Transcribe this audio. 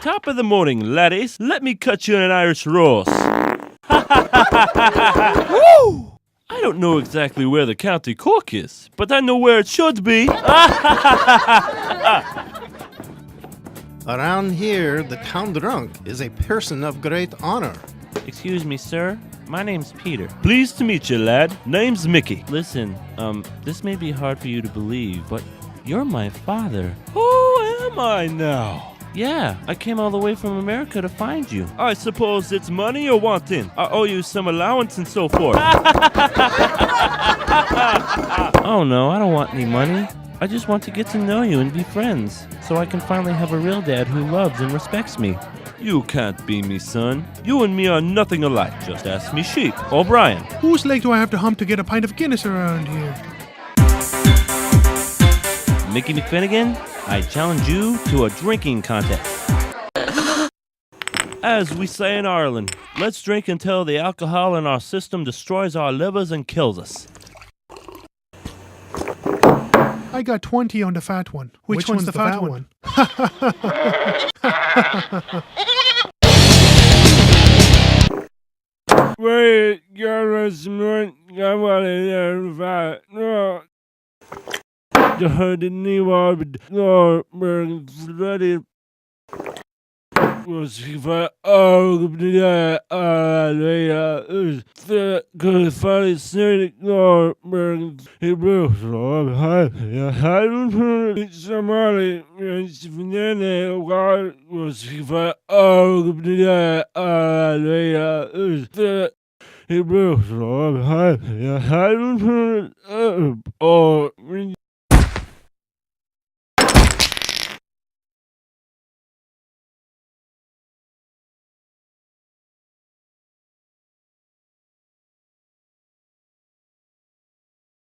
Top of the morning, laddies. Let me cut you an Irish roast. Woo! I don't know exactly where the county Cork is, but I know where it should be. Around here, the town drunk is a person of great honor. Excuse me, sir. My name's Peter. Pleased to meet you, lad. Name's Mickey. Listen, this may be hard for you to believe, but you're my father. Who am I now? Yeah, I came all the way from America to find you. I suppose it's money you're wanting. I owe you some allowance and so forth. Oh no, I don't want any money. I just want to get to know you and be friends, so I can finally have a real dad who loves and respects me. You can't be me, son. You and me are nothing alike. Just ask me sheep. O'Brien. Whose leg do I have to hump to get a pint of Guinness around here? Mickey McFinnigan, I challenge you to a drinking contest. As we say in Ireland, let's drink until the alcohol in our system destroys our livers and kills us. I got 20 on the fat one. Which one's the fat one? Wait, I want to fat. No. The hurting knee no, ready. Was for yeah, good funny snake no, he blew so high. I don't somebody was for yeah, he blew so high. I don't